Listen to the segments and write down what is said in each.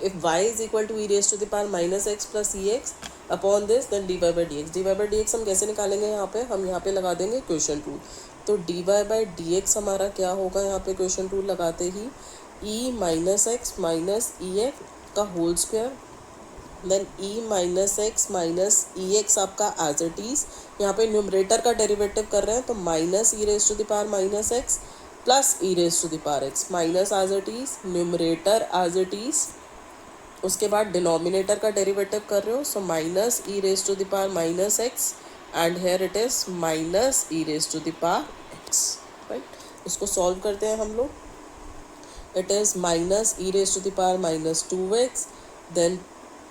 If y is equal to e raise to the power minus x plus e x upon this then d y by d x. D y by d x हम कैसे निकालेंगे यहाँ पे, हम यहाँ पे लगा देंगे क्वेश्चन रूल। तो d y by d x हमारा क्या होगा यहाँ पे क्वेश्चन रूल लगाते ही, e minus x minus e x का whole square then e minus x minus e x आपका एज इट इज़, यहाँ पे न्यूमरेटर का डेरिवेटिव कर रहे हैं तो minus e raise to the power minus x plus e raise to the power x, minus as it is, numerator as it is, उसके बाद डिनोमिनेटर का डेरिवेटिव कर रहे हो so minus e raise to the power minus x and here it is minus e raise to the power x, right. इसको solve करते हैं हम लोग, it is minus e raise to the power minus two x then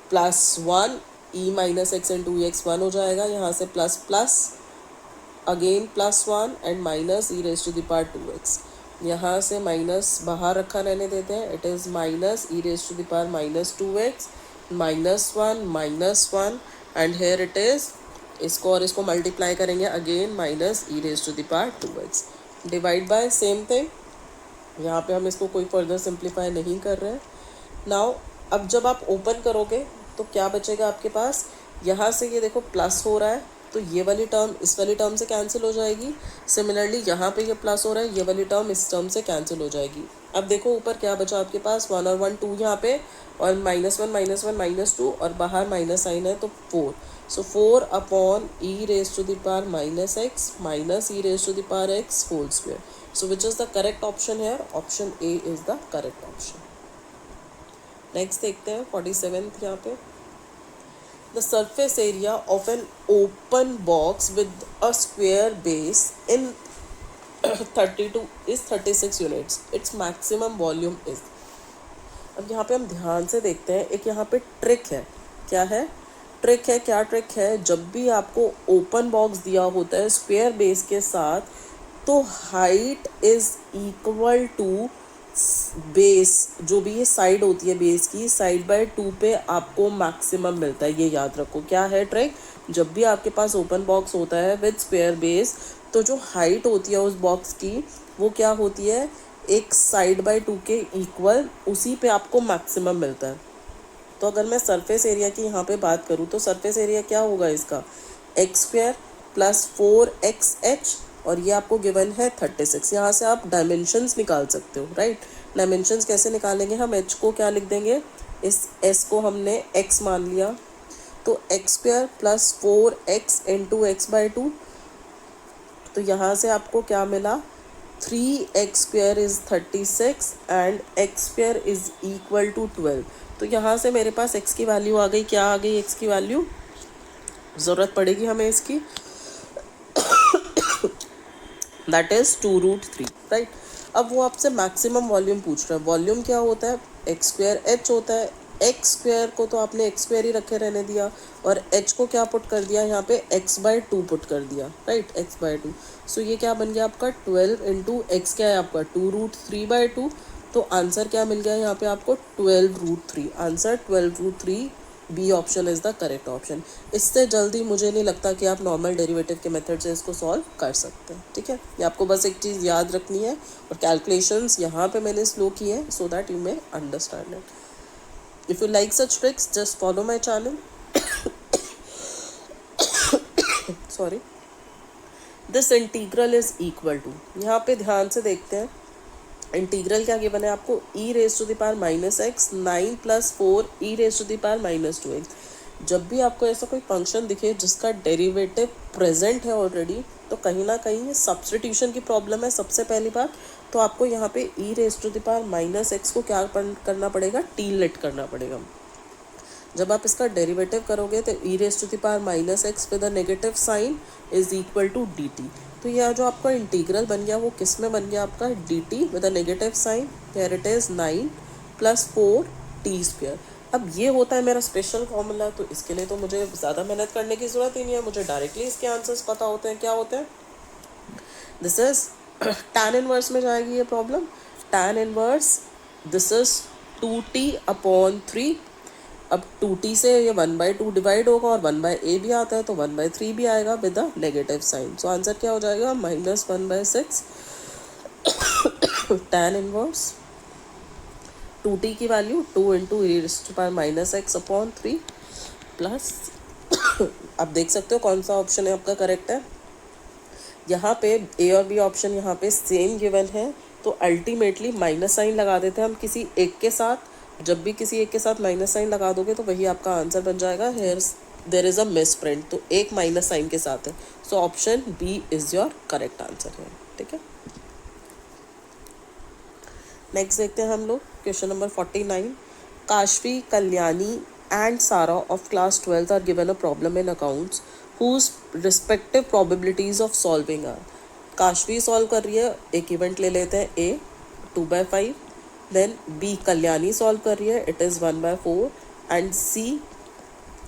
plus one, e minus x and two x one हो जाएगा, यहाँ से plus plus again plus one and minus e raise to the power two x, यहाँ से minus बाहर रखा रहने देते हैं, it is minus e raise to the power minus two x minus one and here it is, इसको और इसको मल्टीप्लाई करेंगे again minus e raise to the power two x divide by same thing. यहाँ पे हम इसको कोई further simplify नहीं कर रहे हैं। नाउ अब जब आप ओपन करोगे तो क्या बचेगा आपके पास, यहाँ से ये देखो प्लस हो रहा है तो ये वाली टर्म इस वाली टर्म से कैंसिल हो जाएगी, सिमिलरली यहाँ पे ये प्लस हो रहा है ये वाली टर्म इस टर्म से कैंसिल हो जाएगी। अब देखो ऊपर क्या बचा आपके पास, वन और वन टू यहाँ पे और माइनस वन माइनस टू और बाहर माइनस साइन है तो four, so four upon e raise to the power minus x minus e raise to the power x whole square. So which is the correct option here? Option A is the correct option. Next देखते हैं 47th यहाँ पे, the surface area of an open box with a square base in 32 is 36 units. Its maximum volume is. अब यहाँ पे हम ध्यान से देखते हैं, एक यहाँ पे ट्रिक है, क्या है ट्रिक है, क्या ट्रिक है, जब भी आपको ओपन बॉक्स दिया होता है स्क्वायर बेस के साथ तो height is equal to base, जो भी ये साइड होती है बेस की साइड बाय टू पे आपको मैक्सिमम मिलता है। ये याद रखो क्या है ट्रिक, जब भी आपके पास ओपन बॉक्स होता है विद स्क्वायर बेस तो जो हाइट होती है उस बॉक्स की वो क्या होती है, एक साइड बाय टू के इक्वल, उसी पे आपको मैक्सिमम मिलता है। तो अगर मैं सरफेस एरिया की यहाँ पे बात करूँ तो सरफेस एरिया क्या होगा इसका, एक्स स्क्वायर प्लस 4xh और ये आपको गिवन है 36। यहाँ से आप डायमेंशंस निकाल सकते हो, राइट। डायमेंशंस कैसे निकालेंगे, हम h को क्या लिख देंगे, इस s को हमने x मान लिया तो x square plus 4x into x by two, तो यहाँ से आपको क्या मिला, 3x square is 36 and x square is equal to 12। तो यहाँ से मेरे पास x की वैल्यू आ गई, क्या आ गई x की वैल्यू, ज़रूरत पड़ेगी हमें इसकी, दैट इज़ 2√3, राइट। अब वो आपसे मैक्सिमम वॉल्यूम पूछ रहा है, वॉल्यूम क्या होता है, एक्स स्क्वायर एच होता है, एक्स स्क्वायर को तो आपने एक्स स्क्वायर ही रखे रहने दिया और एच को क्या पुट कर दिया यहाँ पे एक्स बाई टू पुट कर दिया, राइट, एक्स बाई टू। सो ये क्या बन गया आपका 12 इंटू एक्स क्या है आपका 2√3/2, तो आंसर क्या मिल गया यहाँ पे आपको 12√3, answer 12√3, B option is the correct option. इससे जल्दी मुझे नहीं लगता कि आप नॉर्मल डेरिवेटिव के मेथड से इसको सॉल्व कर सकते हैं, ठीक है। ये आपको बस एक चीज़ याद रखनी है और कैलकुलेशंस यहाँ पे मैंने स्लो की है so that you may understand it. If you like such tricks just follow my channel. Sorry, this integral is equal to, यहाँ पे ध्यान से देखते हैं इंटीग्रल क्या गिवन है आपको, e raise to the power minus x 9 + 4 e raise to the power -2x। जब भी आपको ऐसा कोई फंक्शन दिखे जिसका डेरिवेटिव प्रेजेंट है ऑलरेडी तो कहीं ना कहीं सब्स्टिट्यूशन की प्रॉब्लम है सबसे पहली बात। तो आपको यहाँ पे e raise to the power -x को क्या करना पड़ेगा, टी लेट करना पड़ेगा। जब आप इसका डेरिवेटिव करोगे तो e raise to the power -x with a negative sign is equal to d t. तो यह जो आपका इंटीग्रल बन गया वो किस में बन गया आपका, d t with a negative sign, here it is 9 + 4t²। अब ये होता है मेरा स्पेशल फॉर्मूला, तो इसके लिए तो मुझे ज़्यादा मेहनत करने की ज़रूरत ही नहीं है, मुझे डायरेक्टली इसके आंसर्स पता होते हैं। क्या होते हैं, दिस इज tan इनवर्स में जाएगी ये problem, tan inverse this is 2t/3। अब 2t से ये 1/2 डिवाइड होगा और 1/a भी आता है तो 1/3 भी आएगा with a negative sign. So answer क्या हो जाएगा, -1/6 tan इनवर्स 2t की वैल्यू 2 इंटू e⁻⁻x/3 प्लस आप देख सकते हो कौन सा ऑप्शन है आपका करेक्ट है। यहाँ पे ए और बी ऑप्शन यहाँ पे सेम गिवन है, तो अल्टीमेटली माइनस साइन लगा देते हैं हम किसी एक के साथ। जब भी किसी एक के साथ माइनस साइन लगा दोगे तो वही आपका आंसर बन जाएगा। Here there is a misprint, तो एक माइनस साइन के साथ है, so option B is your correct answer है। ठीक है, नेक्स्ट देखते हैं हम लोग question number 49। Kashvi, Kalyani and Sara of class 12th are given a problem in accounts whose respective probabilities of solving are। Kashvi solve कर रही है, एक इवेंट ले लेते हैं A 2/5, then B Kalyani solve कर रही है, इट इज़ 1/4, एंड सी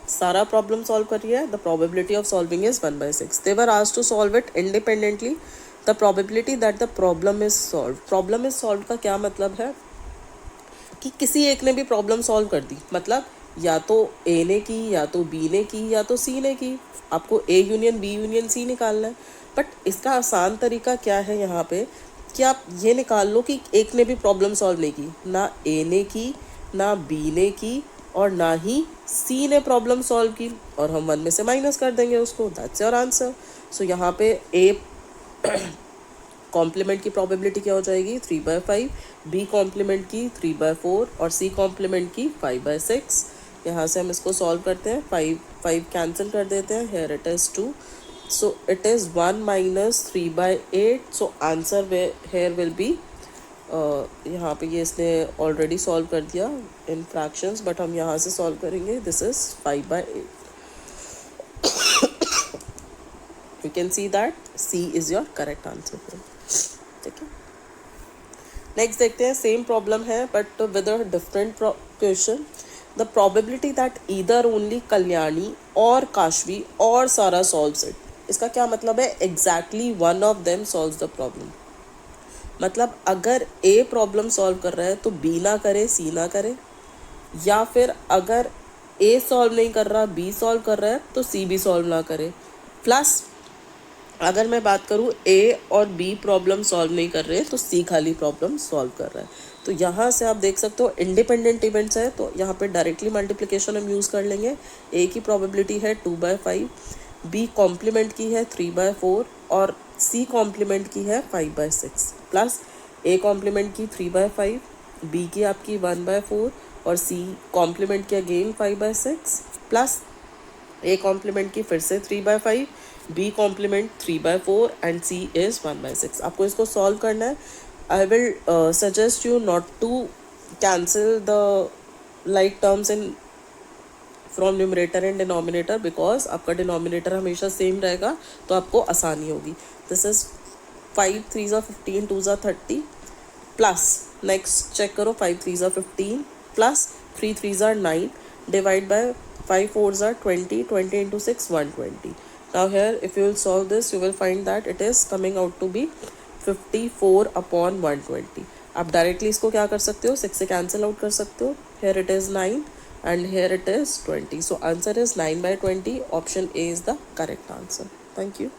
सारा प्रॉब्लम सॉल्व कर रही है, the probability of solving is 1/6। They were asked to solve it independently, the probability that the problem is solve. Problem is solve का क्या मतलब है कि किसी एक ने भी प्रॉब्लम सॉल्व कर दी, मतलब या तो ए ने की, या तो बी ने की, या तो सी ने की। आपको A union B union C निकालना है, बट इसका आसान तरीका क्या है यहाँ पे कि आप ये निकाल लो कि एक ने भी प्रॉब्लम सॉल्व नहीं की, ना ए ने की, ना बी ने की, और ना ही सी ने प्रॉब्लम सॉल्व की, और हम 1 में से माइनस कर देंगे उसको, दैट्स योर आंसर। सो यहाँ पे ए कॉम्प्लीमेंट की प्रोबेबिलिटी क्या हो जाएगी 3/5, बी कॉम्प्लीमेंट की 3/4, और सी कॉम्प्लीमेंट की 5/6। यहाँ से हम इसको सॉल्व करते हैं, 5 कैंसिल कर देते हैं, here it is 2, so it is 1 - 3/8। So answer here will be, यहाँ पे ये इसने ऑलरेडी सॉल्व कर दिया इन फ्रैक्शंस, बट हम यहाँ से सॉल्व करेंगे, this is 5/8। You can see that C is your correct answer. ठीक है, नेक्स्ट देखते हैं, सेम प्रॉब्लम है but with a different question. The probability that either only Kalyani और काशवी और सारा सॉल्व्स इट। इसका क्या मतलब है, exactly one of them solves the problem. मतलब अगर ए प्रॉब्लम सॉल्व कर रहा है तो बी ना करे, सी ना करे, या फिर अगर ए सॉल्व नहीं कर रहा, बी सॉल्व कर रहा है, तो सी भी सॉल्व ना करे। प्लस अगर मैं बात करूँ ए और बी प्रॉब्लम सॉल्व नहीं कर रहे, तो सी खाली प्रॉब्लम सॉल्व कर रहा है। तो यहाँ से आप देख सकते हो इंडिपेंडेंट इवेंट्स है, तो यहाँ पे डायरेक्टली मल्टीप्लिकेशन हम यूज़ कर लेंगे। ए की प्रोबेबिलिटी है 2/5, बी कॉम्प्लीमेंट की है 3/4, और सी कॉम्प्लीमेंट की है 5/6, प्लस ए कॉम्प्लीमेंट की 3/5, बी की आपकी 1/4, और सी कॉम्प्लीमेंट की अगेन 5/6, प्लस ए कॉम्प्लीमेंट की फिर से 3/5, B complement 3/4, and C is 1/6। आपको इसको सॉल्व करना है। I will suggest you not to cancel the like terms in from numerator and denominator, because आपका डिनोमिनेटर हमेशा सेम रहेगा, तो आपको आसानी होगी। This is 5 3 = 15, 2 = 30, plus next check करो, 5 3 = 15, plus 3 3 = 9, divide by 5 4 = 20, 20 into 6 120। Now here if you will solve this, you will find that it is coming out to be 54/120। आप directly इसको क्या कर सकते हो, 6 से कैंसिल आउट कर सकते हो। here it is 9 and here it is 20, so answer is 9/20। option A is the correct answer। thank you।